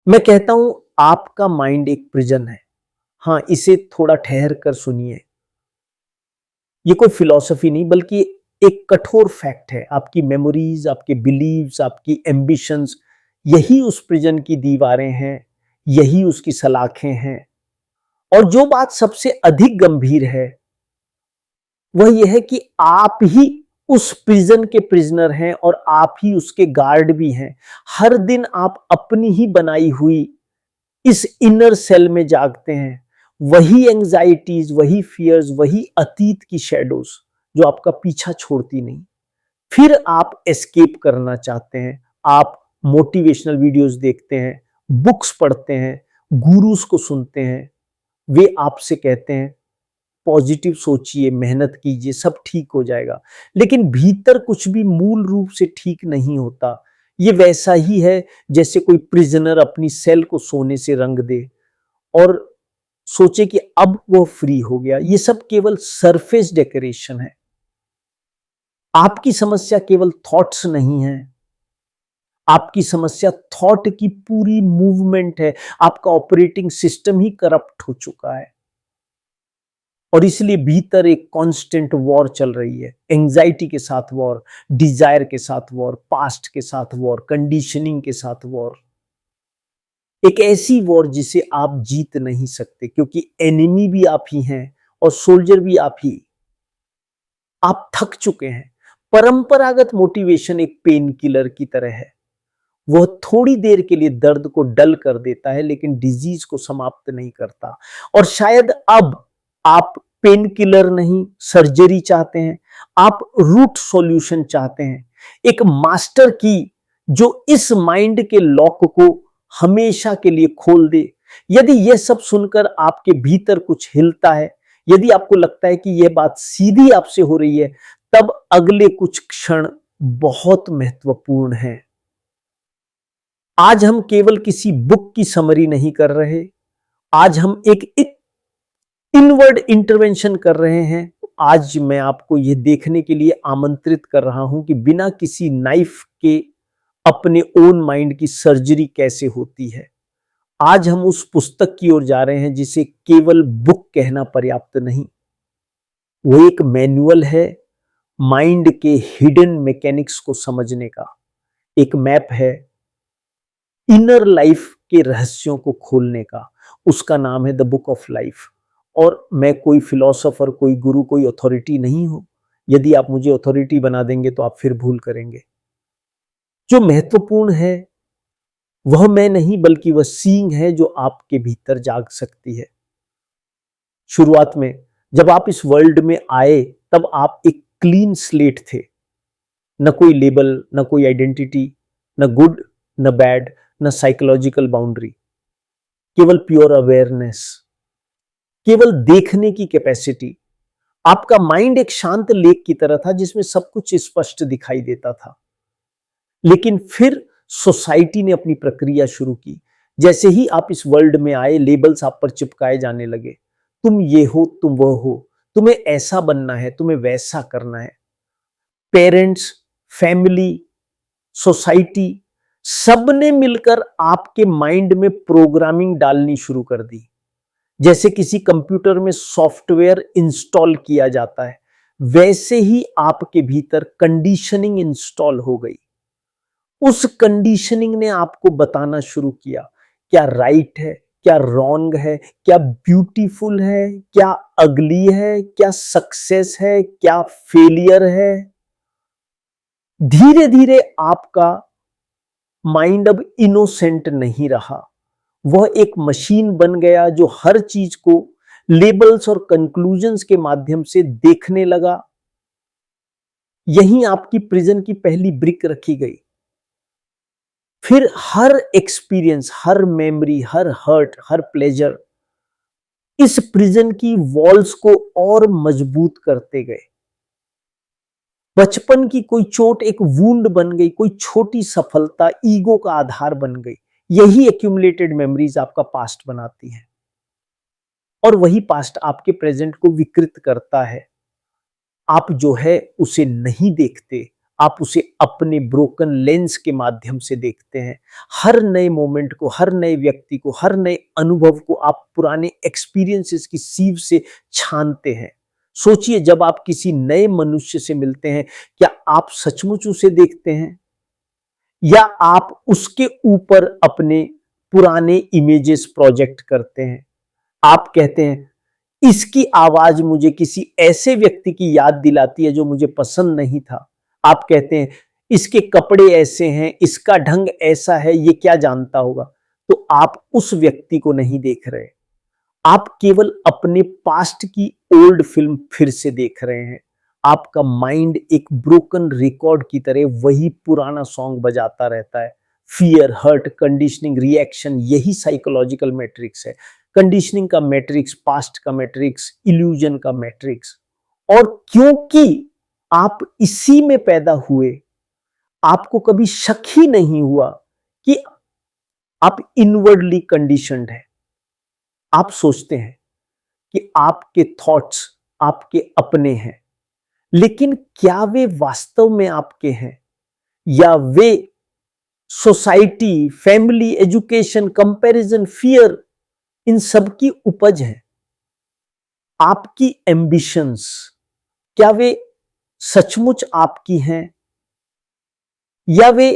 मैं कहता हूं आपका माइंड एक प्रिजन है। हाँ, इसे थोड़ा ठहर कर सुनिए। ये कोई फिलॉसफी नहीं बल्कि एक कठोर फैक्ट है। आपकी मेमोरीज, आपके बिलीव्स, आपकी एम्बिशंस, यही उस प्रिजन की दीवारें हैं, यही उसकी सलाखें हैं। और जो बात सबसे अधिक गंभीर है वह यह है कि आप ही उस प्रिजन के प्रिजनर हैं और आप ही उसके गार्ड भी हैं। हर दिन आप अपनी ही बनाई हुई इस इनर सेल में जागते हैं। वही एंजाइटीज, वही फियर्स, वही अतीत की शेडोज जो आपका पीछा छोड़ती नहीं। फिर आप एस्केप करना चाहते हैं। आप मोटिवेशनल वीडियोस देखते हैं, बुक्स पढ़ते हैं, गुरुज को सुनते हैं। वे आपसे कहते हैं पॉजिटिव सोचिए, मेहनत कीजिए, सब ठीक हो जाएगा। लेकिन भीतर कुछ भी मूल रूप से ठीक नहीं होता। ये वैसा ही है जैसे कोई प्रिजनर अपनी सेल को सोने से रंग दे और सोचे कि अब वो फ्री हो गया। ये सब केवल सरफेस डेकोरेशन है। आपकी समस्या केवल थॉट्स नहीं है, आपकी समस्या थॉट की पूरी मूवमेंट है। आपका ऑपरेटिंग सिस्टम ही करप्ट हो चुका है और इसलिए भीतर एक कांस्टेंट वॉर चल रही है। एंजाइटी के साथ वॉर, डिजायर के साथ वॉर, पास्ट के साथ वॉर, कंडीशनिंग के साथ वॉर। एक ऐसी वॉर जिसे आप जीत नहीं सकते क्योंकि एनिमी भी आप ही हैं और सोल्जर भी आप ही। आप थक चुके हैं। परंपरागत मोटिवेशन एक पेन किलर की तरह है। वह थोड़ी देर के लिए दर्द को डल कर देता है लेकिन डिजीज को समाप्त नहीं करता। और शायद अब आप पेन किलर नहीं, सर्जरी चाहते हैं। आप रूट सॉल्यूशन चाहते हैं, एक मास्टर की जो इस माइंड के लॉक को हमेशा के लिए खोल दे। यदि यह सब सुनकर आपके भीतर कुछ हिलता है, यदि आपको लगता है कि यह बात सीधी आपसे हो रही है, तब अगले कुछ क्षण बहुत महत्वपूर्ण हैं। आज हम केवल किसी बुक की समरी नहीं कर रहे, आज हम एक इनवर्ड इंटरवेंशन कर रहे हैं। आज मैं आपको यह देखने के लिए आमंत्रित कर रहा हूं कि बिना किसी नाइफ के अपने ओन माइंड की सर्जरी कैसे होती है। आज हम उस पुस्तक की ओर जा रहे हैं जिसे केवल बुक कहना पर्याप्त नहीं। वो एक मैनुअल है माइंड के हिडन मैकेनिक्स को समझने का, एक मैप है इनर लाइफ के रहस्यों को खोलने का। उसका नाम है द बुक ऑफ लाइफ। और मैं कोई फिलोसोफर, कोई गुरु, कोई अथॉरिटी नहीं हूं। यदि आप मुझे अथॉरिटी बना देंगे तो आप फिर भूल करेंगे। जो महत्वपूर्ण है वह मैं नहीं बल्कि वह सीइंग है जो आपके भीतर जाग सकती है। शुरुआत में जब आप इस वर्ल्ड में आए तब आप एक क्लीन स्लेट थे। न कोई लेबल, न कोई आइडेंटिटी, न गुड न बैड, न साइकोलॉजिकल बाउंड्री, केवल प्योर अवेयरनेस, केवल देखने की कैपेसिटी। आपका माइंड एक शांत लेक की तरह था जिसमें सब कुछ स्पष्ट दिखाई देता था। लेकिन फिर सोसाइटी ने अपनी प्रक्रिया शुरू की। जैसे ही आप इस वर्ल्ड में आए, लेबल्स आप पर चिपकाए जाने लगे। तुम ये हो, तुम वह हो, तुम्हें ऐसा बनना है, तुम्हें वैसा करना है। पेरेंट्स, फैमिली, सोसाइटी, सबने मिलकर आपके माइंड में प्रोग्रामिंग डालनी शुरू कर दी। जैसे किसी कंप्यूटर में सॉफ्टवेयर इंस्टॉल किया जाता है, वैसे ही आपके भीतर कंडीशनिंग इंस्टॉल हो गई। उस कंडीशनिंग ने आपको बताना शुरू किया क्या राइट है, क्या रॉन्ग है, क्या ब्यूटीफुल है, क्या अगली है, क्या सक्सेस है, क्या फेलियर है। धीरे धीरे आपका माइंड अब इनोसेंट नहीं रहा। वह एक मशीन बन गया जो हर चीज को लेबल्स और कंक्लूजन्स के माध्यम से देखने लगा। यहीं आपकी प्रिजन की पहली ब्रिक रखी गई। फिर हर एक्सपीरियंस, हर मेमोरी, हर हर्ट, हर प्लेजर इस प्रिजन की वॉल्स को और मजबूत करते गए। बचपन की कोई चोट एक वूंड बन गई, कोई छोटी सफलता ईगो का आधार बन गई। यही एक्यूमुलेटेड मेमोरीज आपका पास्ट बनाती हैं और वही पास्ट आपके प्रेजेंट को विकृत करता है। आप जो है उसे नहीं देखते, आप उसे अपने ब्रोकन लेंस के माध्यम से देखते हैं। हर नए मोमेंट को, हर नए व्यक्ति को, हर नए अनुभव को आप पुराने एक्सपीरियंसेस की सीव से छानते हैं। सोचिए, जब आप किसी नए मनुष्य से मिलते हैं, क्या आप सचमुच उसे देखते हैं या आप उसके ऊपर अपने पुराने इमेजेस प्रोजेक्ट करते हैं? आप कहते हैं इसकी आवाज मुझे किसी ऐसे व्यक्ति की याद दिलाती है जो मुझे पसंद नहीं था। आप कहते हैं इसके कपड़े ऐसे हैं, इसका ढंग ऐसा है, ये क्या जानता होगा। तो आप उस व्यक्ति को नहीं देख रहे, आप केवल अपने पास्ट की ओल्ड फिल्म फिर से देख रहे हैं। आपका माइंड एक ब्रोकन रिकॉर्ड की तरह वही पुराना सॉन्ग बजाता रहता है। फियर, हर्ट, कंडीशनिंग, रिएक्शन, यही साइकोलॉजिकल मैट्रिक्स है। कंडीशनिंग का मैट्रिक्स, पास्ट का मैट्रिक्स, इल्यूजन का मैट्रिक्स। और क्योंकि आप इसी में पैदा हुए, आपको कभी शक ही नहीं हुआ कि आप इनवर्डली कंडीशनड है। आप सोचते हैं कि आपके थॉट्स आपके अपने हैं, लेकिन क्या वे वास्तव में आपके हैं या वे society, family, education, comparison, fear, इन सब की उपज है? आपकी एम्बिशंस, क्या वे सचमुच आपकी हैं या वे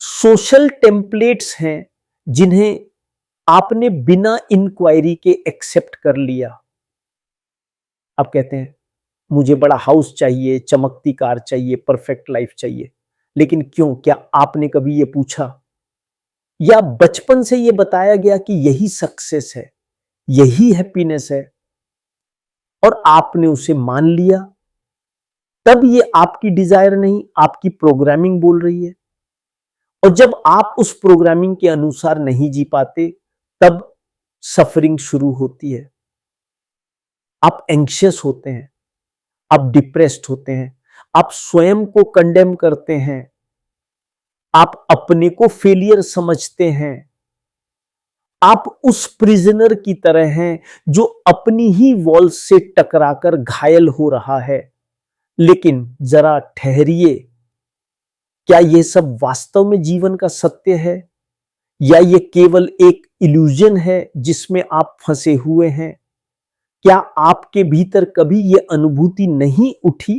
सोशल टेम्पलेट्स हैं जिन्हें आपने बिना इंक्वायरी के एक्सेप्ट कर लिया? आप कहते हैं मुझे बड़ा हाउस चाहिए, चमकती कार चाहिए, परफेक्ट लाइफ चाहिए, लेकिन क्यों? क्या आपने कभी ये पूछा या बचपन से ये बताया गया कि यही सक्सेस है, यही हैप्पीनेस है और आपने उसे मान लिया? तब ये आपकी डिजायर नहीं, आपकी प्रोग्रामिंग बोल रही है। और जब आप उस प्रोग्रामिंग के अनुसार नहीं जी पाते, तब सफरिंग शुरू होती है। आप एंग्शियस होते हैं, आप डिप्रेस्ड होते हैं, आप स्वयं को कंडेम करते हैं, आप अपने को फेलियर समझते हैं। आप उस प्रिजनर की तरह हैं जो अपनी ही वॉल से टकराकर घायल हो रहा है। लेकिन जरा ठहरिए, क्या यह सब वास्तव में जीवन का सत्य है या ये केवल एक इल्यूजन है जिसमें आप फंसे हुए हैं? क्या आपके भीतर कभी ये अनुभूति नहीं उठी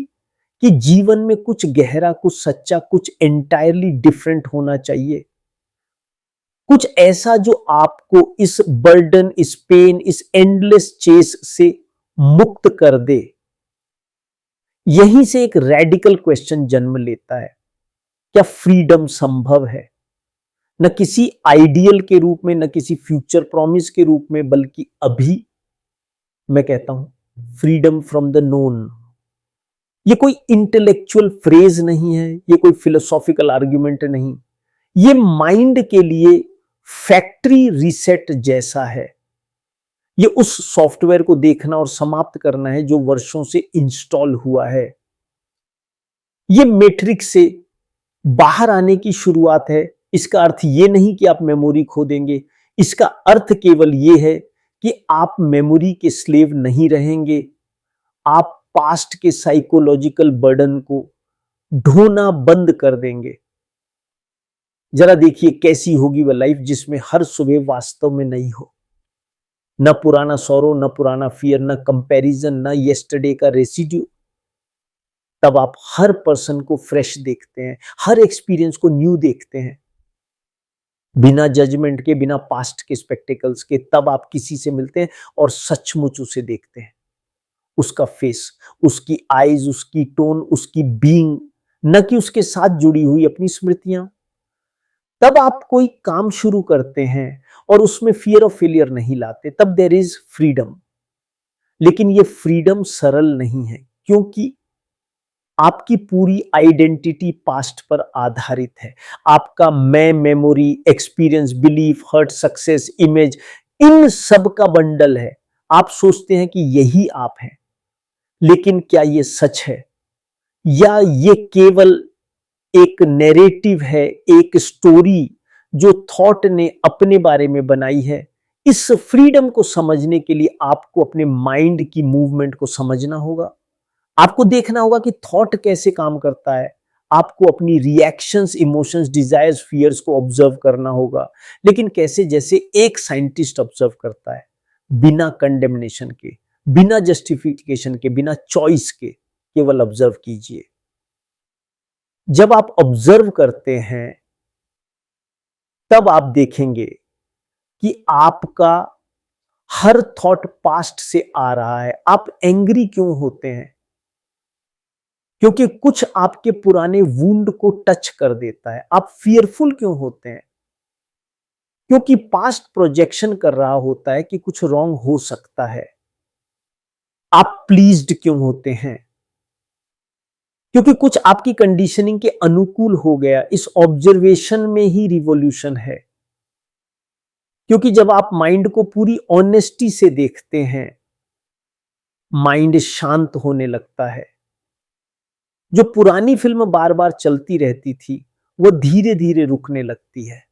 कि जीवन में कुछ गहरा, कुछ सच्चा, कुछ एंटायरली डिफरेंट होना चाहिए? कुछ ऐसा जो आपको इस बर्डन, इस पेन, इस एंडलेस चेस से मुक्त कर दे। यहीं से एक रेडिकल क्वेश्चन जन्म लेता है, क्या फ्रीडम संभव है? न किसी आइडियल के रूप में, न किसी फ्यूचर प्रॉमिस के रूप में, बल्कि अभी मैं कहता हूं फ्रीडम फ्रॉम द नोन। ये कोई इंटेलेक्चुअल फ्रेज नहीं है, ये कोई फिलोसॉफिकल आर्ग्यूमेंट नहीं, ये माइंड के लिए फैक्ट्री रीसेट जैसा है। ये उस सॉफ्टवेयर को देखना और समाप्त करना है जो वर्षों से इंस्टॉल हुआ है। ये मैट्रिक्स से बाहर आने की शुरुआत है। इसका अर्थ ये नहीं कि आप मेमोरी खो देंगे, इसका अर्थ केवल ये है कि आप मेमोरी के स्लेव नहीं रहेंगे। आप पास्ट के साइकोलॉजिकल बर्डन को ढोना बंद कर देंगे। जरा देखिए कैसी होगी वह लाइफ जिसमें हर सुबह वास्तव में नई हो। न पुराना सौरो, न पुराना फियर, न कंपैरिजन, न येस्टरडे का रेसिड्यू। तब आप हर पर्सन को फ्रेश देखते हैं, हर एक्सपीरियंस को न्यू देखते हैं, बिना जजमेंट के, बिना पास्ट के स्पेक्टिकल्स के। तब आप किसी से मिलते हैं और सचमुच उसे देखते हैं, उसका फेस, उसकी आईज, उसकी टोन, उसकी बीइंग, न कि उसके साथ जुड़ी हुई अपनी स्मृतियां। तब आप कोई काम शुरू करते हैं और उसमें फियर ऑफ फेलियर नहीं लाते, तब देयर इज फ्रीडम। लेकिन ये फ्रीडम सरल नहीं है, क्योंकि आपकी पूरी आइडेंटिटी पास्ट पर आधारित है। आपका मैं, memory, experience, belief, hurt, success, image, इन सब का बंडल है। आप सोचते हैं कि यही आप हैं, लेकिन क्या ये सच है या ये केवल एक नैरेटिव है, एक स्टोरी जो थॉट ने अपने बारे में बनाई है? इस फ्रीडम को समझने के लिए आपको अपने माइंड की मूवमेंट को समझना होगा। आपको देखना होगा कि थॉट कैसे काम करता है। आपको अपनी रिएक्शंस, इमोशंस, डिजायर्स, फियर्स को ऑब्जर्व करना होगा, लेकिन कैसे? जैसे एक साइंटिस्ट ऑब्जर्व करता है, बिना कंडेमनेशन के, बिना जस्टिफिकेशन के, बिना चॉइस के, केवल ऑब्जर्व कीजिए। जब आप ऑब्जर्व करते हैं तब आप देखेंगे कि आपका हर थॉट पास्ट से आ रहा है। आप एंग्री क्यों होते हैं? क्योंकि कुछ आपके पुराने वुंड को टच कर देता है। आप फियरफुल क्यों होते हैं? क्योंकि पास्ट प्रोजेक्शन कर रहा होता है कि कुछ रॉन्ग हो सकता है। आप प्लीज्ड क्यों होते हैं? क्योंकि कुछ आपकी कंडीशनिंग के अनुकूल हो गया। इस ऑब्जर्वेशन में ही रिवॉल्यूशन है। क्योंकि जब आप माइंड को पूरी ऑनेस्टी से देखते हैं, माइंड शांत होने लगता है। जो पुरानी फिल्म बार बार चलती रहती थी, वो धीरे धीरे रुकने लगती है।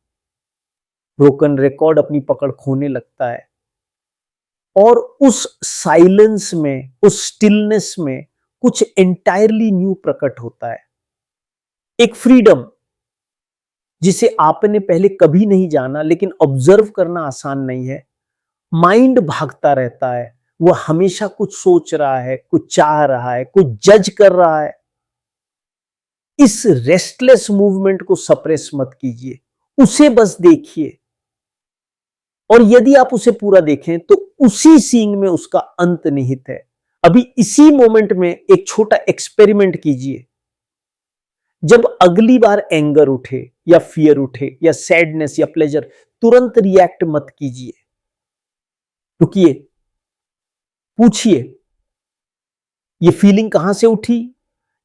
ब्रोकन रिकॉर्ड अपनी पकड़ खोने लगता है और उस साइलेंस में, उस स्टिलनेस में कुछ एंटायरली न्यू प्रकट होता है। एक फ्रीडम जिसे आपने पहले कभी नहीं जाना, लेकिन ऑब्जर्व करना आसान नहीं है। माइंड भागता रहता है, वो हमेशा कुछ सोच रहा है, कुछ चाह रहा है, कुछ जज कर रहा है। इस रेस्टलेस मूवमेंट को सप्रेस मत कीजिए, उसे बस देखिए। और यदि आप उसे पूरा देखें तो उसी सीन में उसका अंत निहित है। अभी इसी मोमेंट में एक छोटा एक्सपेरिमेंट कीजिए। जब अगली बार एंगर उठे या फियर उठे या सैडनेस या प्लेजर, तुरंत रिएक्ट मत कीजिए। रुकिए, पूछिए, ये फीलिंग कहां से उठी?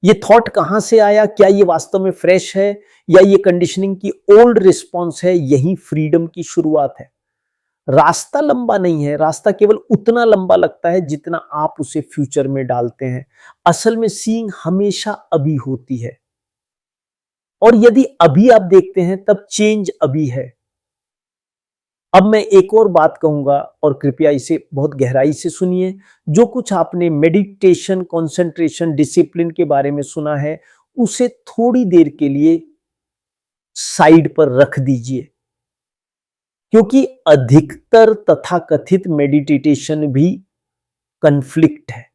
ये थॉट कहां से आया? क्या ये वास्तव में फ्रेश है या ये कंडीशनिंग की ओल्ड रिस्पॉन्स है? यही फ्रीडम की शुरुआत है। रास्ता लंबा नहीं है, रास्ता केवल उतना लंबा लगता है जितना आप उसे फ्यूचर में डालते हैं। असल में सीइंग हमेशा अभी होती है, और यदि अभी आप देखते हैं तब चेंज अभी है। अब मैं एक और बात कहूंगा और कृपया इसे बहुत गहराई से सुनिए। जो कुछ आपने मेडिटेशन, कंसंट्रेशन, डिसिप्लिन के बारे में सुना है, उसे थोड़ी देर के लिए साइड पर रख दीजिए, क्योंकि अधिकतर तथाकथित मेडिटेशन भी कन्फ्लिक्ट है।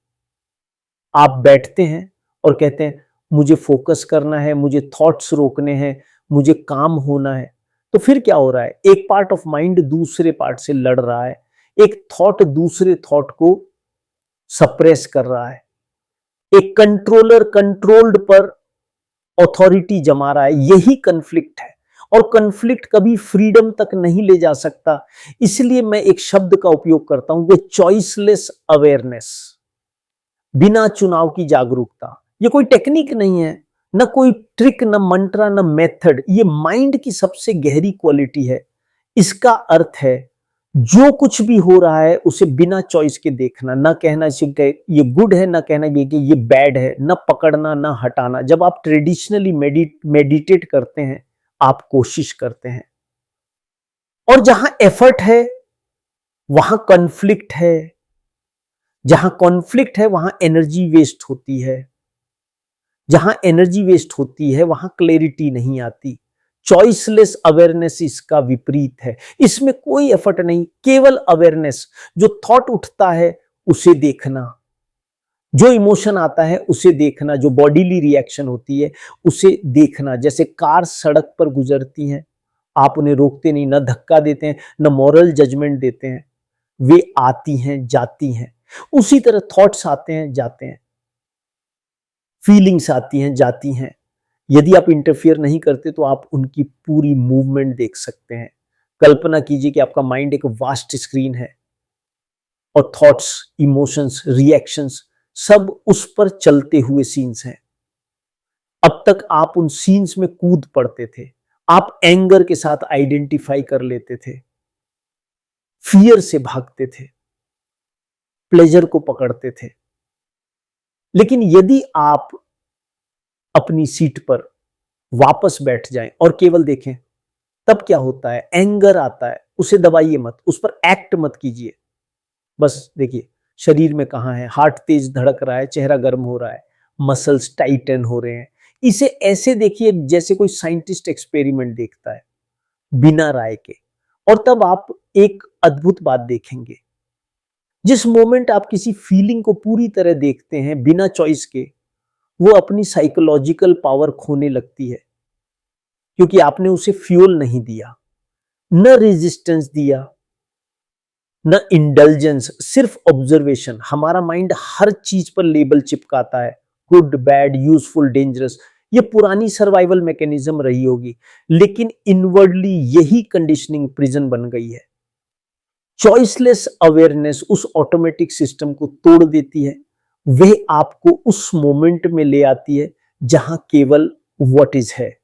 आप बैठते हैं और कहते हैं मुझे फोकस करना है, मुझे थॉट्स रोकने हैं, मुझे काम होना है। तो फिर क्या हो रहा है? एक पार्ट ऑफ माइंड दूसरे पार्ट से लड़ रहा है, एक थॉट दूसरे थॉट को सप्रेस कर रहा है, एक कंट्रोलर कंट्रोल्ड पर अथॉरिटी जमा रहा है। यही कन्फ्लिक्ट है, और कन्फ्लिक्ट कभी फ्रीडम तक नहीं ले जा सकता। इसलिए मैं एक शब्द का उपयोग करता हूं, वो चॉइसलेस अवेयरनेस, बिना चुनाव की जागरूकता। ये कोई टेक्निक नहीं है, न कोई ट्रिक, न मंत्रा, न मेथड। ये माइंड की सबसे गहरी क्वालिटी है। इसका अर्थ है जो कुछ भी हो रहा है उसे बिना चॉइस के देखना, ना कहना ये गुड है, ना कहना ये बैड है, ना पकड़ना, ना हटाना। जब आप ट्रेडिशनली मेडिटेट करते हैं, आप कोशिश करते हैं, और जहां एफर्ट है वहां कॉन्फ्लिक्ट है, जहां कॉन्फ्लिक्ट है वहां एनर्जी वेस्ट होती है, जहां एनर्जी वेस्ट होती है वहां क्लैरिटी नहीं आती। चॉइसलेस अवेयरनेस इसका विपरीत है। इसमें कोई एफर्ट नहीं, केवल अवेयरनेस। जो थॉट उठता है उसे देखना, जो इमोशन आता है उसे देखना, जो बॉडीली रिएक्शन होती है उसे देखना। जैसे कार सड़क पर गुजरती हैं, आप उन्हें रोकते नहीं, ना धक्का देते हैं, ना मॉरल जजमेंट देते हैं, वे आती हैं, जाती हैं। उसी तरह थॉट्स आते हैं, जाते हैं, फीलिंग्स आती हैं, जाती हैं। यदि आप इंटरफियर नहीं करते तो आप उनकी पूरी मूवमेंट देख सकते हैं। कल्पना कीजिए कि आपका माइंड एक वास्ट स्क्रीन है और थॉट्स, इमोशंस, रिएक्शंस सब उस पर चलते हुए सीन्स हैं। अब तक आप उन सीन्स में कूद पड़ते थे, आप एंगर के साथ आइडेंटिफाई कर लेते थे, फियर से भागते थे, प्लेजर को पकड़ते थे। लेकिन यदि आप अपनी सीट पर वापस बैठ जाएं और केवल देखें, तब क्या होता है? एंगर आता है, उसे दबाइए मत, उस पर एक्ट मत कीजिए। बस देखिए शरीर में कहां है, हार्ट तेज धड़क रहा है, चेहरा गर्म हो रहा है, मसल्स टाइटन हो रहे हैं, इसे ऐसे देखिए जैसे कोई साइंटिस्ट एक्सपेरिमेंट देखता है बिना राय के। और तब आप एक अद्भुत बात देखेंगे, जिस मोमेंट आप किसी फीलिंग को पूरी तरह देखते हैं बिना चॉइस के, वो अपनी साइकोलॉजिकल पावर खोने लगती है, क्योंकि आपने उसे फ्यूल नहीं दिया, न रेजिस्टेंस दिया, न इंडल्जेंस, सिर्फ ऑब्जर्वेशन। हमारा माइंड हर चीज पर लेबल चिपकाता है, गुड, बैड, यूजफुल, डेंजरस। ये पुरानी सर्वाइवल मैकेनिज्म रही होगी, लेकिन इनवर्डली यही कंडीशनिंग प्रिजन बन गई है। चॉइसलेस अवेयरनेस उस ऑटोमेटिक सिस्टम को तोड़ देती है। वह आपको उस मोमेंट में ले आती है जहां केवल व्हाट इज है,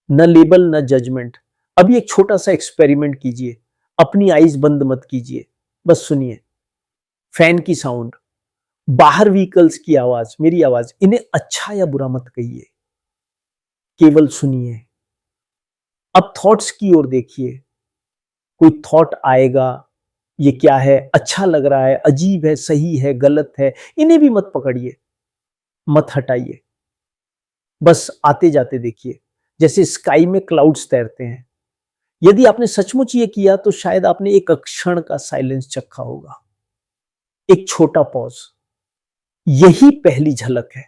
न लेबल न जजमेंट। अभी एक छोटा सा एक्सपेरिमेंट कीजिए, अपनी आईज बंद मत कीजिए, बस सुनिए फैन की साउंड, बाहर व्हीकल्स की आवाज, मेरी आवाज, इन्हें अच्छा या बुरा मत कहिए, केवल सुनिए। अब थॉट्स की ओर देखिए, कोई थॉट आएगा, ये क्या है, अच्छा लग रहा है, अजीब है, सही है, गलत है, इन्हें भी मत पकड़िए, मत हटाइए, बस आते जाते देखिए, जैसे स्काई में क्लाउड्स तैरते हैं। यदि आपने सचमुच ये किया तो शायद आपने एक क्षण का साइलेंस चखा होगा, एक छोटा पॉज। यही पहली झलक है।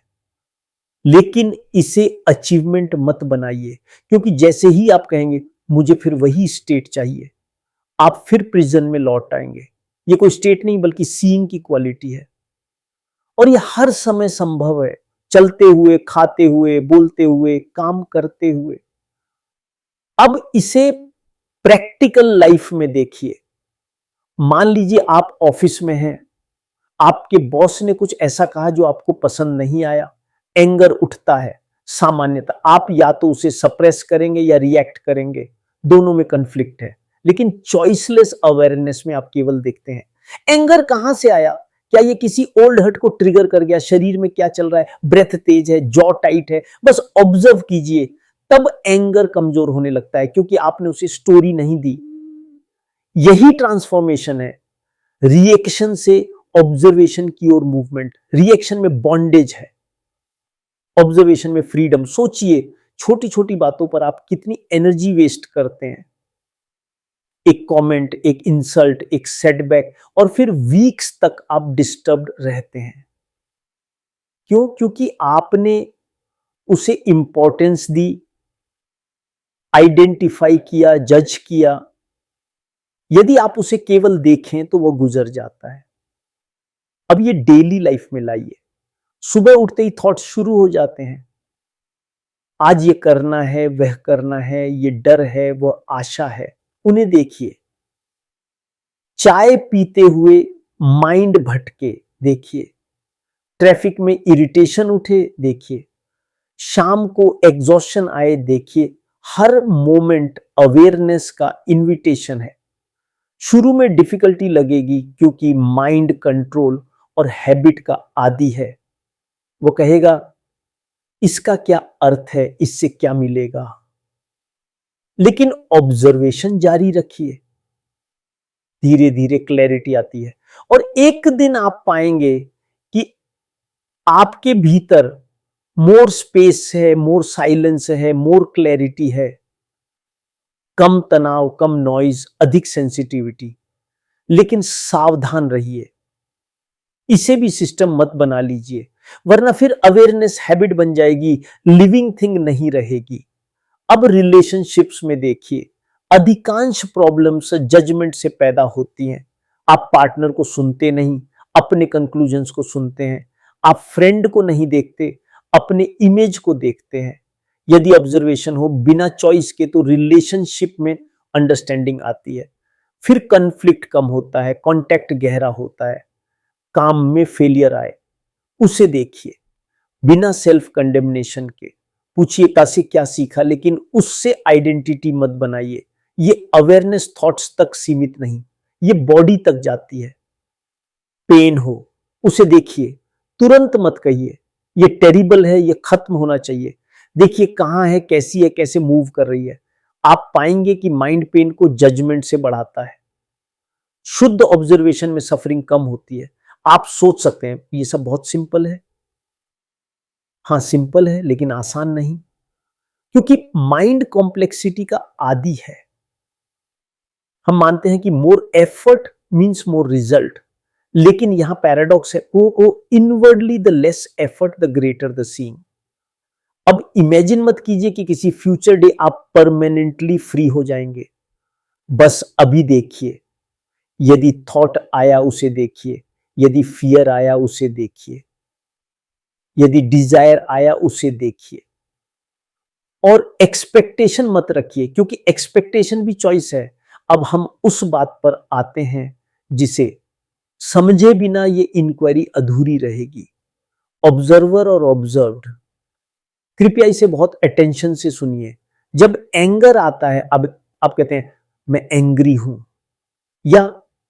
लेकिन इसे अचीवमेंट मत बनाइए, क्योंकि जैसे ही आप कहेंगे मुझे फिर वही स्टेट चाहिए, आप फिर प्रिजन में लौट आएंगे। ये कोई स्टेट नहीं बल्कि सीइंग की क्वालिटी है, और ये हर समय संभव है, चलते हुए, खाते हुए, बोलते हुए, काम करते हुए। अब इसे प्रैक्टिकल लाइफ में देखिए। मान लीजिए आप ऑफिस में हैं, आपके बॉस ने कुछ ऐसा कहा जो आपको पसंद नहीं आया, एंगर उठता है, सामान्यतः आप या तो उसे सप्रेस करेंगे या रिएक्ट करेंगे, दोनों में कन्फ्लिक्ट है। लेकिन चॉइसलेस अवेयरनेस में आप केवल देखते हैं एंगर कहां से आया, क्या ये किसी ओल्ड हर्ट को ट्रिगर कर गया, शरीर में क्या चल रहा है, ब्रेथ तेज है, जॉ टाइट है, बस ऑब्जर्व कीजिए। तब एंगर कमजोर होने लगता है, क्योंकि आपने उसे स्टोरी नहीं दी। यही ट्रांसफॉर्मेशन है, रिएक्शन से ऑब्जर्वेशन की ओर मूवमेंट। रिएक्शन में बॉन्डेज है, ऑब्जर्वेशन में फ्रीडम। सोचिए छोटी छोटी बातों पर आप कितनी एनर्जी वेस्ट करते हैं, एक कमेंट, एक इंसल्ट, एक सेटबैक, और फिर वीक्स तक आप डिस्टर्ब्ड रहते हैं। क्यों? क्योंकि आपने उसे इंपॉर्टेंस दी, आइडेंटिफाई किया, जज किया। यदि आप उसे केवल देखें तो वो गुजर जाता है। अब ये डेली लाइफ में लाइए। सुबह उठते ही थॉट्स शुरू हो जाते हैं, आज ये करना है, वह करना है, ये डर है, वह आशा है, उन्हें देखिए। चाय पीते हुए माइंड भटके देखिए, ट्रैफिक में इरिटेशन उठे देखिए, शाम को एग्जॉशन आए देखिए। हर मोमेंट अवेयरनेस का इनविटेशन है। शुरू में डिफिकल्टी लगेगी, क्योंकि माइंड कंट्रोल और हैबिट का आदी है। वो कहेगा इसका क्या अर्थ है, इससे क्या मिलेगा। लेकिन ऑब्जर्वेशन जारी रखिए, धीरे धीरे क्लैरिटी आती है, और एक दिन आप पाएंगे कि आपके भीतर मोर स्पेस है, मोर साइलेंस है, मोर क्लैरिटी है, कम तनाव, कम नॉइज, अधिक सेंसिटिविटी। लेकिन सावधान रहिए, इसे भी सिस्टम मत बना लीजिए, वरना फिर अवेयरनेस हैबिट बन जाएगी, लिविंग थिंग नहीं रहेगी। अब रिलेशनशिप्स में देखिए, अधिकांश प्रॉब्लम्स जजमेंट से पैदा होती हैं। आप पार्टनर को सुनते नहीं, अपने कंक्लूजन्स को सुनते हैं। आप फ्रेंड को नहीं देखते, अपने इमेज को देखते हैं। यदि ऑब्जर्वेशन हो बिना चॉइस के, तो रिलेशनशिप में अंडरस्टैंडिंग आती है, फिर कन्फ्लिक्ट कम होता है, कॉन्टैक्ट गहरा होता है, काम में फेलियर आए उसे देखिए, बिना सेल्फ कंडेमनेशन के। पूछिए कैसे, क्या सीखा, लेकिन उससे आइडेंटिटी मत बनाइए। ये अवेयरनेस थॉट्स तक सीमित नहीं, ये बॉडी तक जाती है। पेन हो उसे देखिए, तुरंत मत कहिए ये टेरिबल है, ये खत्म होना चाहिए। देखिए कहां है, कैसी है, कैसे मूव कर रही है। आप पाएंगे कि माइंड पेन को जजमेंट से बढ़ाता है। शुद्ध ऑब्जर्वेशन में सफरिंग कम होती है। आप सोच सकते हैं ये सब बहुत सिंपल है, हाँ, सिंपल है लेकिन आसान नहीं, क्योंकि माइंड कॉम्प्लेक्सिटी का आदी है। हम मानते हैं कि more effort means more result, लेकिन यहां पैराडॉक्स है, वो inwardly the less effort the greater the seeing. अब इमेजिन मत कीजिए कि किसी फ्यूचर डे आप परमानेंटली फ्री हो जाएंगे। बस अभी देखिए, यदि थॉट आया उसे देखिए, यदि फियर आया उसे देखिए, यदि डिजायर आया उसे देखिए, और एक्सपेक्टेशन मत रखिए, क्योंकि एक्सपेक्टेशन भी चॉइस है। अब हम उस बात पर आते हैं जिसे समझे बिना ये इंक्वायरी अधूरी रहेगी, ऑब्जर्वर और ऑब्जर्व्ड। कृपया इसे बहुत अटेंशन से सुनिए। जब एंगर आता है, अब आप कहते हैं मैं एंग्री हूं या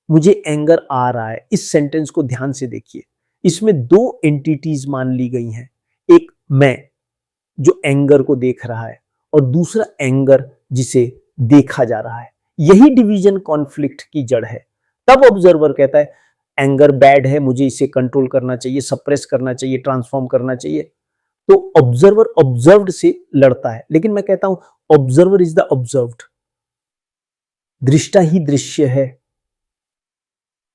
मुझे एंगर आ रहा है, इस सेंटेंस को ध्यान से देखिए। इसमें दो एंटिटीज मान ली गई हैं, एक मैं जो एंगर को देख रहा है, और दूसरा एंगर जिसे देखा जा रहा है। यही डिवीजन कॉन्फ्लिक्ट की जड़ है। तब ऑब्जर्वर कहता है एंगर बैड है, मुझे इसे कंट्रोल करना चाहिए, सप्रेस करना चाहिए, ट्रांसफॉर्म करना चाहिए। तो ऑब्जर्वर ऑब्जर्व्ड से लड़ता है, लेकिन मैं कहता हूं ऑब्जर्वर इज द ऑब्जर्व्ड। दृष्टा ही दृश्य है,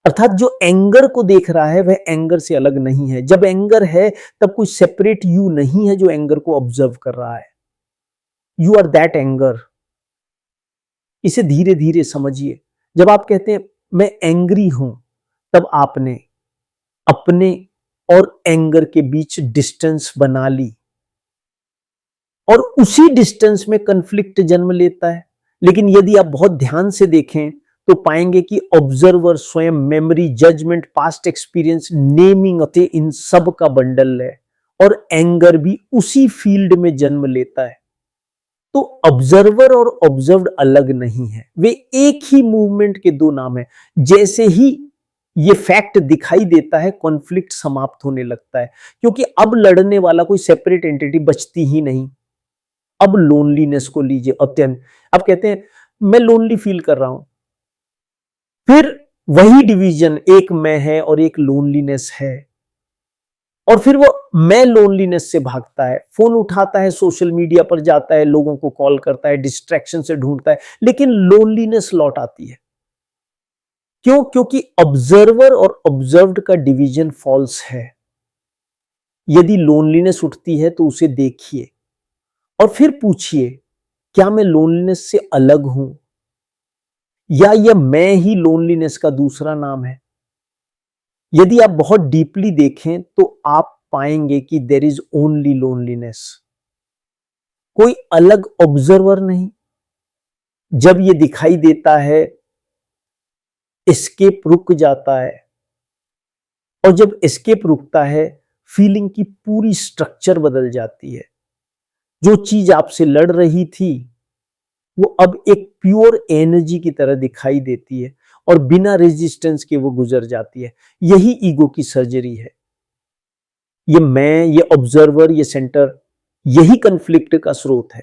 अर्थात जो एंगर को देख रहा है वह एंगर से अलग नहीं है। जब एंगर है तब कोई सेपरेट यू नहीं है जो एंगर को ऑब्जर्व कर रहा है। You are that anger. इसे धीरे धीरे समझिए। जब आप कहते हैं मैं एंग्री हूं, तब आपने अपने और एंगर के बीच डिस्टेंस बना ली, और उसी डिस्टेंस में कन्फ्लिक्ट जन्म लेता है। लेकिन यदि आप बहुत ध्यान से देखें तो पाएंगे कि ऑब्जर्वर स्वयं memory, judgement, past experience, naming इन सब का बंडल है, और एंगर भी उसी फील्ड में जन्म लेता है। तो ऑब्जर्वर और ऑब्जर्व्ड अलग नहीं है, वे एक ही मूवमेंट के दो नाम हैं। जैसे ही ये फैक्ट दिखाई देता है, कॉन्फ्लिक्ट समाप्त होने लगता है, क्योंकि अब लड़ने वाला कोई सेपरेट एंटिटी बचती ही नहीं। अब लोनलीनेस को लीजिए, अत्यंत, अब कहते हैं मैं लोनली फील कर रहा हूं, फिर वही डिवीजन, एक मैं है और एक लोनलीनेस है, और फिर वो मैं लोनलीनेस से भागता है, फोन उठाता है, सोशल मीडिया पर जाता है, लोगों को कॉल करता है, डिस्ट्रैक्शन से ढूंढता है, लेकिन लोनलीनेस लौट आती है। क्यों? क्योंकि ऑब्जर्वर और ऑब्जर्व्ड का डिवीजन फॉल्स है। यदि लोनलीनेस उठती है तो उसे देखिए और फिर पूछिए क्या मैं लोनलीनेस से अलग हूं, या यह मैं ही लोनलीनेस का दूसरा नाम है। यदि आप बहुत डीपली देखें तो आप पाएंगे कि देयर इज ओनली लोनलीनेस, कोई अलग ऑब्जर्वर नहीं। जब ये दिखाई देता है, एस्केप रुक जाता है, और जब एस्केप रुकता है, फीलिंग की पूरी स्ट्रक्चर बदल जाती है। जो चीज आपसे लड़ रही थी वो अब एक प्योर एनर्जी की तरह दिखाई देती है, और बिना रेजिस्टेंस के वो गुजर जाती है। यही ईगो की सर्जरी है। ये मैं, ये ऑब्जर्वर, ये सेंटर, यही कन्फ्लिक्ट का स्रोत है।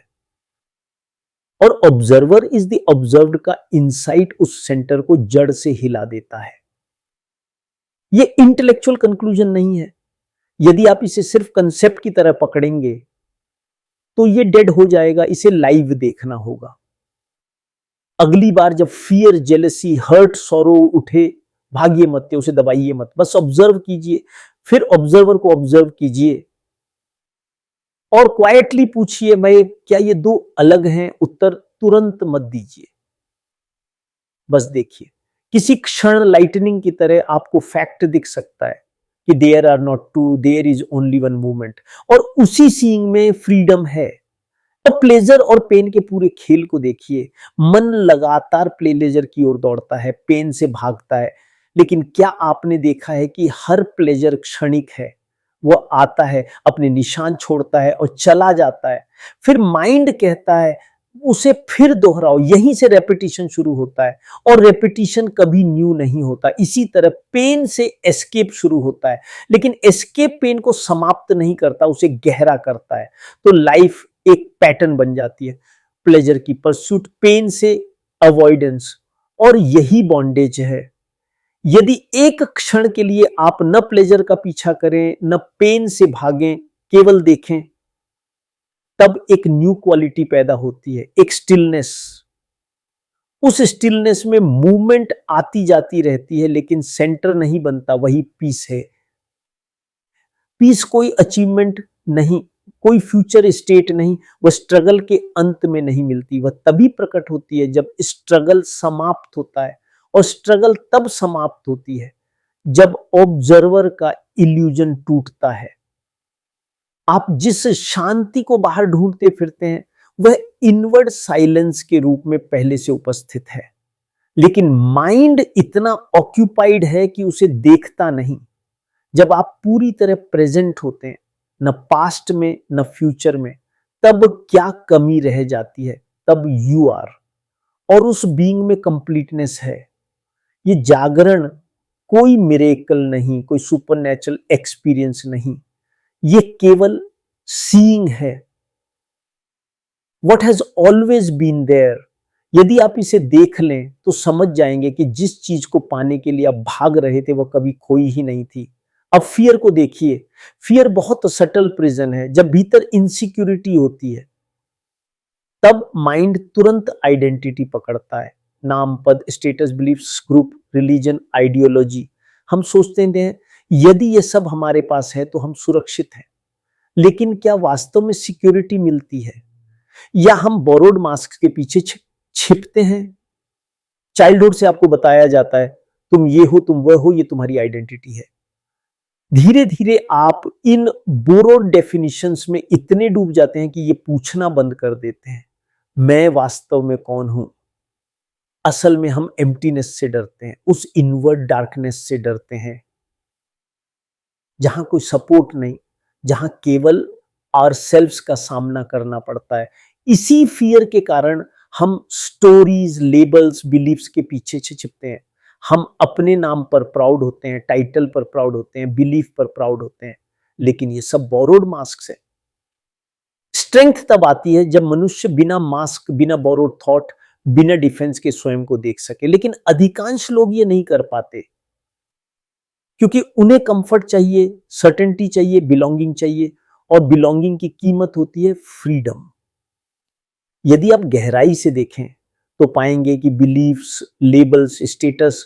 और ऑब्जर्वर इज द ऑब्जर्व्ड का इंसाइट उस सेंटर को जड़ से हिला देता है। ये इंटेलेक्चुअल कंक्लूजन नहीं है। यदि आप इसे सिर्फ कंसेप्ट की तरह पकड़ेंगे तो ये डेड हो जाएगा। इसे लाइव देखना होगा। अगली बार जब फियर, जेलसी, हर्ट, सॉरो उठे, भागिए मत, उसे दबाइए मत, बस ऑब्जर्व कीजिए। फिर ऑब्जर्वर को ऑब्जर्व कीजिए और क्वाइटली पूछिए मैं, क्या ये दो अलग हैं? उत्तर तुरंत मत दीजिए, बस देखिए। किसी क्षण लाइटनिंग की तरह आपको फैक्ट दिख सकता है कि there are not two, there is only one movement, और उसी सीइंग में फ्रीडम है। तो प्लेजर और पेन के पूरे खेल को देखिए। मन लगातार प्लेजर की ओर दौड़ता है, पेन से भागता है, लेकिन क्या आपने देखा है कि हर प्लेजर क्षणिक है? वो आता है, अपने निशान छोड़ता है और चला जाता है। फिर माइंड कहता है उसे फिर दोहराओ। यहीं से रेपिटेशन शुरू होता है, और रेपिटेशन कभी न्यू नहीं होता। इसी तरह पेन से एस्केप शुरू होता है, लेकिन एस्केप पेन को समाप्त नहीं करता, उसे गहरा करता है। तो लाइफ एक पैटर्न बन जाती है, प्लेजर की परस्यूट, पेन से अवॉइडेंस, और यही बॉन्डेज है। यदि एक क्षण के लिए आप न प्लेजर का पीछा करें, न पेन से भागें, केवल देखें, तब एक न्यू क्वालिटी पैदा होती है, एक स्टिलनेस। उस स्टिलनेस में मूवमेंट आती जाती रहती है, लेकिन सेंटर नहीं बनता, वही पीस है। पीस कोई अचीवमेंट नहीं, कोई फ्यूचर स्टेट नहीं, वह स्ट्रगल के अंत में नहीं मिलती, वह तभी प्रकट होती है जब स्ट्रगल समाप्त होता है। और स्ट्रगल तब समाप्त होती है जब ऑब्जर्वर का इल्यूजन टूटता है। आप जिस शांति को बाहर ढूंढते फिरते हैं, वह इनवर्ड साइलेंस के रूप में पहले से उपस्थित है, लेकिन माइंड इतना ऑक्यूपाइड है कि उसे देखता नहीं। जब आप पूरी तरह प्रेजेंट होते हैं, न पास्ट में न फ्यूचर में, तब क्या कमी रह जाती है? तब यू आर, और उस बीइंग में कंप्लीटनेस है। ये जागरण कोई मिरेकल नहीं, कोई सुपरनेचुरल एक्सपीरियंस नहीं, ये केवल सीइंग है। What has always been there. यदि आप इसे देख लें तो समझ जाएंगे कि जिस चीज को पाने के लिए आप भाग रहे थे वो कभी खोई ही नहीं थी। अब फियर को देखिए, फियर बहुत सटल प्रिजन है। जब भीतर इनसिक्योरिटी होती है, तब माइंड तुरंत आइडेंटिटी पकड़ता है, नाम, पद, status, beliefs, group, religion, ideology. हम सोचते हैं यदि ये सब हमारे पास है तो हम सुरक्षित हैं, लेकिन क्या वास्तव में सिक्योरिटी मिलती है, या हम बोरोड मास्क के पीछे छिपते हैं? चाइल्डहुड से आपको बताया जाता है तुम ये हो, तुम वह हो, ये तुम्हारी आइडेंटिटी है। धीरे धीरे आप इन बोरोड डेफिनिशंस में इतने डूब जाते हैं कि ये पूछना बंद कर देते हैं, मैं वास्तव में कौन हूं? असल में हम एम्प्टीनेस से डरते हैं, उस इनवर्ड डार्कनेस से डरते हैं, जहां कोई सपोर्ट नहीं, जहां केवल आवरसेल्व्स का सामना करना पड़ता है। इसी फियर के कारण हम स्टोरीज, लेबल्स, बिलीफ्स के पीछे छिपते हैं। हम अपने नाम पर प्राउड होते हैं, टाइटल पर प्राउड होते हैं, बिलीफ पर प्राउड होते हैं, लेकिन ये सब बोरोड मास्क है। स्ट्रेंथ तब आती है जब मनुष्य बिना मास्क, बिना बोरोड थॉट, बिना डिफेंस के स्वयं को देख सके। लेकिन अधिकांश लोग ये नहीं कर पाते, क्योंकि उन्हें कंफर्ट चाहिए, सर्टेनिटी चाहिए, बिलोंगिंग चाहिए, और बिलोंगिंग की कीमत होती है फ्रीडम। यदि आप गहराई से देखें तो पाएंगे कि बिलीफ्स, लेबल्स, स्टेटस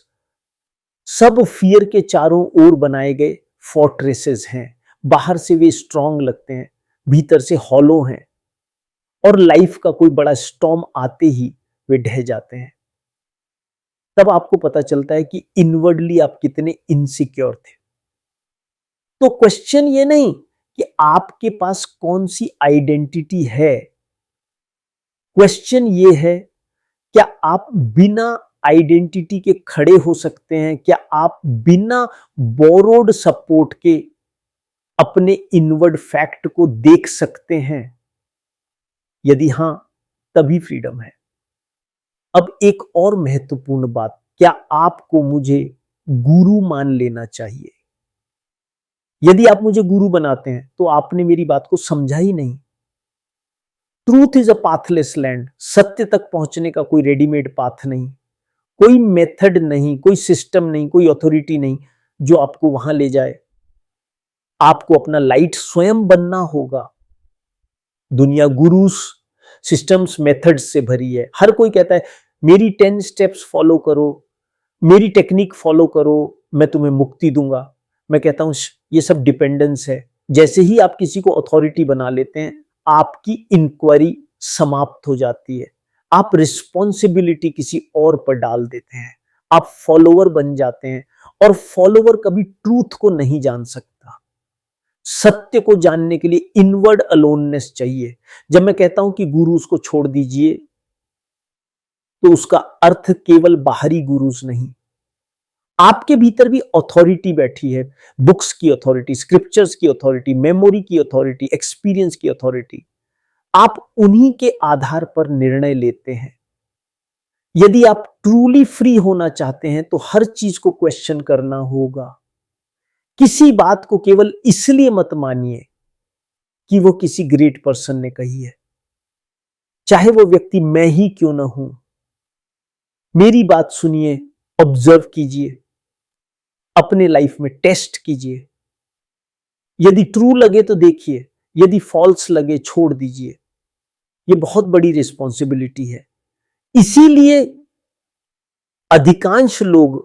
सब फियर के चारों ओर बनाए गए फोर्ट्रेसेस हैं। बाहर से वे स्ट्रांग लगते हैं, भीतर से हॉलो हैं, और लाइफ का कोई बड़ा स्टॉर्म आते ही वे ढह जाते हैं। तब आपको पता चलता है कि इनवर्डली आप कितने इनसिक्योर थे। तो क्वेश्चन ये नहीं कि आपके पास कौन सी आइडेंटिटी है, क्वेश्चन ये है क्या आप बिना आइडेंटिटी के खड़े हो सकते हैं? क्या आप बिना बोरोड सपोर्ट के अपने इनवर्ड फैक्ट को देख सकते हैं? यदि हां, तभी फ्रीडम है। अब एक और महत्वपूर्ण बात, क्या आपको मुझे गुरु मान लेना चाहिए? यदि आप मुझे गुरु बनाते हैं तो आपने मेरी बात को समझा ही नहीं। Truth is a pathless land. सत्य तक पहुंचने का कोई रेडीमेड पाथ नहीं, कोई मेथड नहीं, कोई सिस्टम नहीं, कोई अथॉरिटी नहीं जो आपको वहां ले जाए। आपको अपना लाइट स्वयं बनना होगा। दुनिया गुरुस, सिस्टम्स, मेथड्स से भरी है। हर कोई कहता है मेरी 10 स्टेप्स फॉलो करो, मेरी टेक्निक फॉलो करो, मैं तुम्हें मुक्ति दूंगा। मैं कहता हूं ये सब डिपेंडेंस है। जैसे ही आप किसी को अथॉरिटी बना लेते हैं, आपकी इंक्वायरी समाप्त हो जाती है, आप रिस्पॉन्सिबिलिटी किसी और पर डाल देते हैं, आप फॉलोवर बन जाते हैं, और फॉलोवर कभी ट्रूथ को नहीं जान सकता। सत्य को जानने के लिए इनवर्ड अलोननेस चाहिए। जब मैं कहता हूं कि गुरुज को छोड़ दीजिए, तो उसका अर्थ केवल बाहरी गुरुज नहीं, आपके भीतर भी अथॉरिटी बैठी है। बुक्स की अथॉरिटी, स्क्रिप्चर्स की अथॉरिटी, मेमोरी की अथॉरिटी, एक्सपीरियंस की अथॉरिटी। आप उन्हीं के आधार पर निर्णय लेते हैं। यदि आप ट्रूली फ्री होना चाहते हैं तो हर चीज को क्वेश्चन करना होगा। किसी बात को केवल इसलिए मत मानिए कि वो किसी ग्रेट पर्सन ने कही है, चाहे वो व्यक्ति मैं ही क्यों ना हूं। मेरी बात सुनिए, ऑब्जर्व कीजिए, अपने लाइफ में टेस्ट कीजिए। यदि ट्रू लगे तो देखिए, यदि फॉल्स लगे छोड़ दीजिए, ये बहुत बड़ी रिस्पॉन्सिबिलिटी है। इसीलिए अधिकांश लोग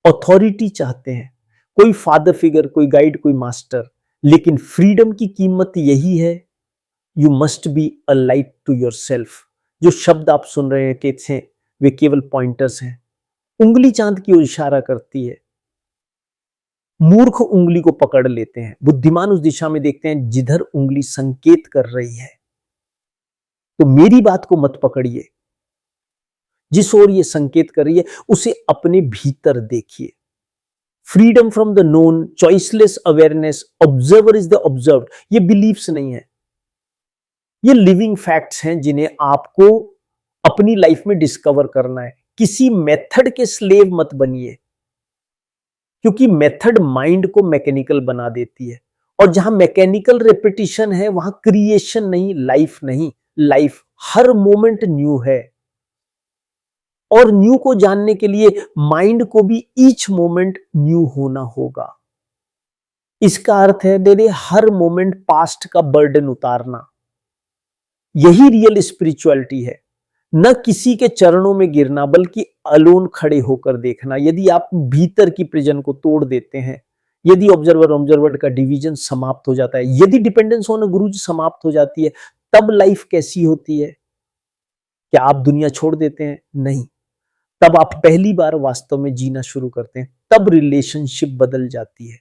अथॉरिटी चाहते हैं, कोई फादर फिगर, कोई गाइड, कोई मास्टर, लेकिन फ्रीडम की कीमत यही है, you must be a light to yourself. जो शब्द आप सुन रहे हैं कैसे, वे केवल पॉइंटर्स हैं। उंगली चांद की ओर इशारा करती है, मूर्ख उंगली को पकड़ लेते हैं, बुद्धिमान उस दिशा में देखते हैं जिधर उंगली संकेत कर रही है। तो मेरी बात को मत पकड़िए, जिस ओर ये संकेत कर रही है उसे अपने भीतर देखिए। Freedom from the known, choiceless awareness, observer is the observed, ये बिलीफ्स नहीं है, ये लिविंग फैक्ट्स हैं जिन्हें आपको अपनी लाइफ में डिस्कवर करना है। किसी मेथड के स्लेव मत बनिए, क्योंकि मेथड माइंड को मैकेनिकल बना देती है, और जहां मैकेनिकल रेपिटिशन है वहां क्रिएशन नहीं, लाइफ नहीं। लाइफ हर मोमेंट न्यू है, और न्यू को जानने के लिए माइंड को भी ईच मोमेंट न्यू होना होगा। इसका अर्थ है मेरे हर मोमेंट पास्ट का बर्डन उतारना। यही रियल स्पिरिचुअलिटी है, न किसी के चरणों में गिरना, बल्कि अलोन खड़े होकर देखना। यदि आप भीतर की प्रिजन को तोड़ देते हैं, यदि ऑब्जर्वर का डिवीजन समाप्त हो जाता है, यदि डिपेंडेंस ऑन गुरुजी समाप्त हो जाती है, तब लाइफ कैसी होती है? क्या आप दुनिया छोड़ देते हैं? नहीं, तब आप पहली बार वास्तव में जीना शुरू करते हैं। तब रिलेशनशिप बदल जाती है।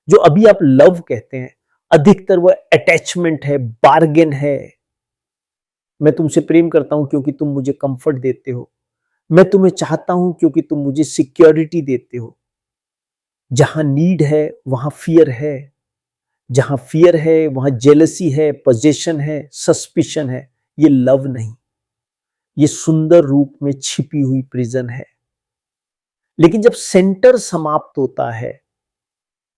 जो अभी आप लव कहते हैं, अधिकतर वह अटैचमेंट है, बार्गेन है। मैं तुमसे प्रेम करता हूं क्योंकि तुम मुझे कंफर्ट देते हो, मैं तुम्हें चाहता हूं क्योंकि तुम मुझे सिक्योरिटी देते हो। जहां नीड है वहां फियर है, जहां फियर है वहां जेलसी है, पोजेशन है, सस्पिशन है। ये लव नहीं, ये सुंदर रूप में छिपी हुई प्रिजन है। लेकिन जब सेंटर समाप्त होता है,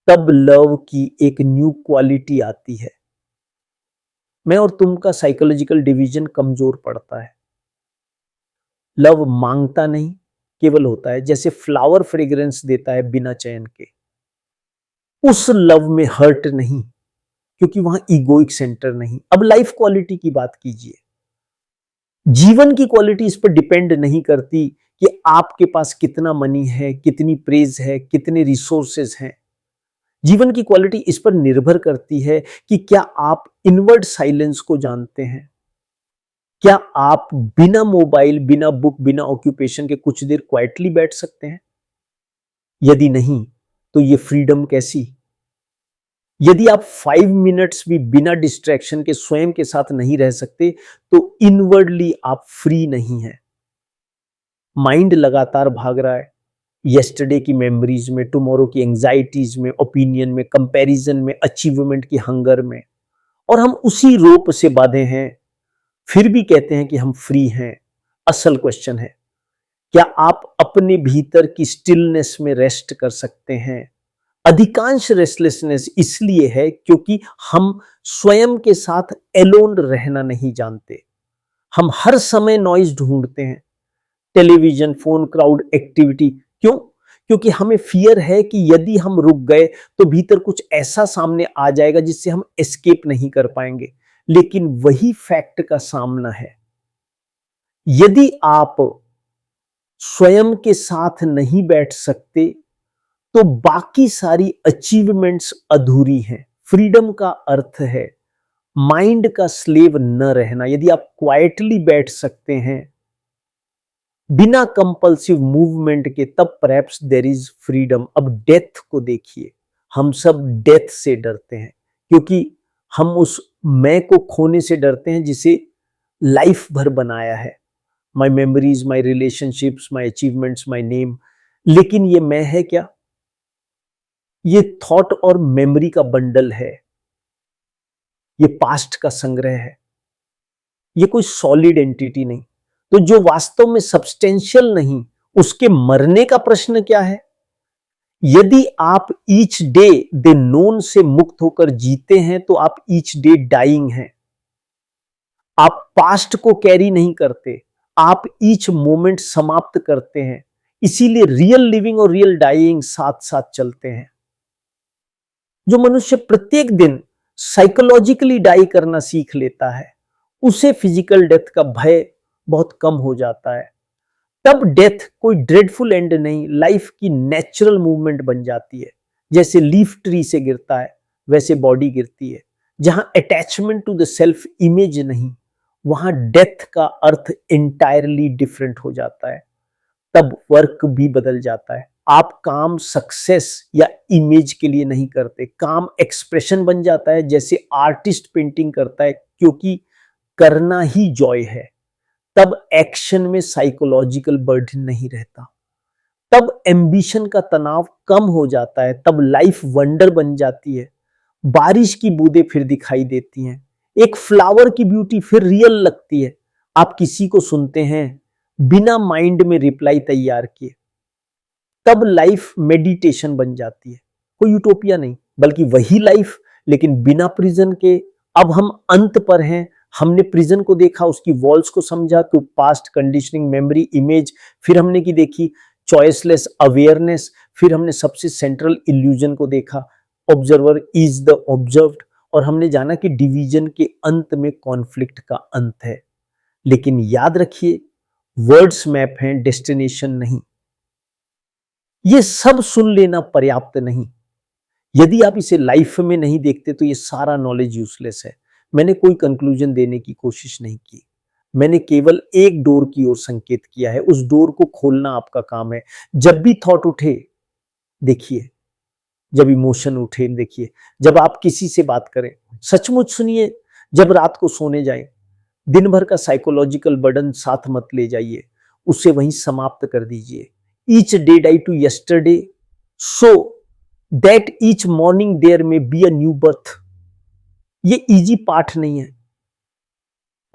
तब लव की एक न्यू क्वालिटी आती है। मैं और तुम का साइकोलॉजिकल डिवीजन कमजोर पड़ता है। लव मांगता नहीं, केवल होता है। जैसे फ्लावर फ्रेग्रेंस देता है बिना चयन के। उस लव में हर्ट नहीं, क्योंकि वहां ईगोइक सेंटर नहीं। अब लाइफ क्वालिटी की बात कीजिए। जीवन की क्वालिटी इस पर डिपेंड नहीं करती कि आपके पास कितना मनी है, कितनी प्रेज है, कितने रिसोर्सेज हैं। जीवन की क्वालिटी इस पर निर्भर करती है कि क्या आप इनवर्ड साइलेंस को जानते हैं। क्या आप बिना मोबाइल, बिना बुक, बिना ऑक्यूपेशन के कुछ देर क्वाइटली बैठ सकते हैं? यदि नहीं, तो ये फ्रीडम कैसी? यदि आप 5 मिनट्स भी बिना डिस्ट्रैक्शन के स्वयं के साथ नहीं रह सकते, तो इनवर्डली आप फ्री नहीं हैं। माइंड लगातार भाग रहा है, यस्टरडे की मेमोरीज में, टुमारो की एंजाइटीज में, ओपिनियन में, कंपैरिजन में, अचीवमेंट की हंगर में, और हम उसी रोप से बांधे हैं, फिर भी कहते हैं कि हम फ्री हैं। असल क्वेश्चन है, क्या आप अपने भीतर की स्टिलनेस में रेस्ट कर सकते हैं? अधिकांश रेस्टलेसनेस इसलिए है क्योंकि हम स्वयं के साथ एलोन रहना नहीं जानते। हम हर समय नॉइज ढूंढते हैं, टेलीविजन, फोन, क्राउड, एक्टिविटी। क्यों? क्योंकि हमें फियर है कि यदि हम रुक गए तो भीतर कुछ ऐसा सामने आ जाएगा जिससे हम एस्केप नहीं कर पाएंगे। लेकिन वही फैक्ट का सामना है। यदि आप स्वयं के साथ नहीं बैठ सकते, तो बाकी सारी अचीवमेंट्स अधूरी हैं। फ्रीडम का अर्थ है माइंड का स्लेव न रहना। यदि आप क्वाइटली बैठ सकते हैं बिना कंपल्सिव मूवमेंट के, तब परहैप्स देयर इज फ्रीडम। अब डेथ को देखिए, हम सब डेथ से डरते हैं क्योंकि हम उस मैं को खोने से डरते हैं जिसे लाइफ भर बनाया है। माई memories, my relationships, my achievements, my name. लेकिन ये मैं है क्या? ये थॉट और मेमोरी का बंडल है, ये पास्ट का संग्रह है, ये कोई सॉलिड एंटिटी नहीं। तो जो वास्तव में सब्सटेंशियल नहीं, उसके मरने का प्रश्न क्या है? यदि आप ईच डे द नोन से मुक्त होकर जीते हैं, तो आप ईच डे डाइंग हैं। आप पास्ट को कैरी नहीं करते, आप ईच मोमेंट समाप्त करते हैं। इसीलिए रियल लिविंग और रियल डाइंग साथ साथ चलते हैं। जो मनुष्य प्रत्येक दिन साइकोलॉजिकली डाई करना सीख लेता है, उसे फिजिकल डेथ का भय बहुत कम हो जाता है। तब डेथ कोई ड्रेडफुल एंड नहीं, लाइफ की नेचुरल मूवमेंट बन जाती है। जैसे लीफ ट्री से गिरता है वैसे बॉडी गिरती है। जहां attachment to the self image नहीं, वहां डेथ का अर्थ एंटायरली डिफरेंट हो जाता है। तब वर्क भी बदल जाता है। आप काम सक्सेस या इमेज के लिए नहीं करते, काम एक्सप्रेशन बन जाता है। जैसे आर्टिस्ट पेंटिंग करता है क्योंकि करना ही जॉय है। तब एक्शन में साइकोलॉजिकल बर्डन नहीं रहता। तब एम्बिशन का तनाव कम हो जाता है। तब लाइफ वंडर बन जाती है। बारिश की बूंदें फिर दिखाई देती हैं। एक फ्लावर की ब्यूटी फिर रियल लगती है। आप किसी को सुनते हैं बिना माइंड में रिप्लाई तैयार किए। तब लाइफ मेडिटेशन बन जाती है। कोई यूटोपिया नहीं, बल्कि वही लाइफ, लेकिन बिना प्रिजन के। अब हम अंत पर हैं। हमने प्रिजन को देखा, उसकी वॉल्स को समझा कि पास्ट कंडीशनिंग, मेमोरी, इमेज। फिर हमने की देखी चॉइसलेस अवेयरनेस। फिर हमने सबसे सेंट्रल इल्यूजन को देखा, ऑब्जर्वर इज द ऑब्जर्व्ड। और हमने जाना कि डिवीजन के अंत में कॉन्फ्लिक्ट का अंत है। लेकिन याद रखिए, वर्ड्स मैप हैं, डेस्टिनेशन नहीं। ये सब सुन लेना पर्याप्त नहीं। यदि आप इसे लाइफ में नहीं देखते तो ये सारा नॉलेज यूजलेस है। मैंने कोई कंक्लूजन देने की कोशिश नहीं की। मैंने केवल एक डोर की ओर संकेत किया है। उस डोर को खोलना आपका काम है। जब भी थॉट उठे देखिए, जब इमोशन उठे देखिए, जब आप किसी से बात करें सचमुच सुनिए, जब रात को सोने जाए दिन भर का साइकोलॉजिकल बर्डन साथ मत ले जाइए, उसे वहीं समाप्त कर दीजिए। Each day die to yesterday so that each morning there may be a new birth. ये इजी पाठ नहीं है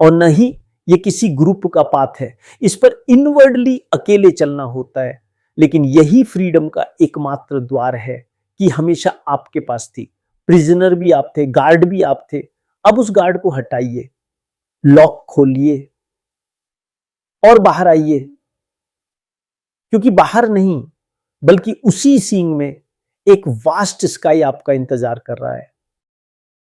और न ही ये किसी ग्रुप का पाथ है। इस पर इनवर्डली अकेले चलना होता है। लेकिन यही फ्रीडम का एकमात्र द्वार है कि हमेशा आपके पास थी। प्रिजनर भी आप थे, गार्ड भी आप थे। अब उस गार्ड को हटाइए, लॉक खोलिए और बाहर आइए। क्योंकि बाहर नहीं, बल्कि उसी सींग में एक वास्ट स्काई आपका इंतजार कर रहा है।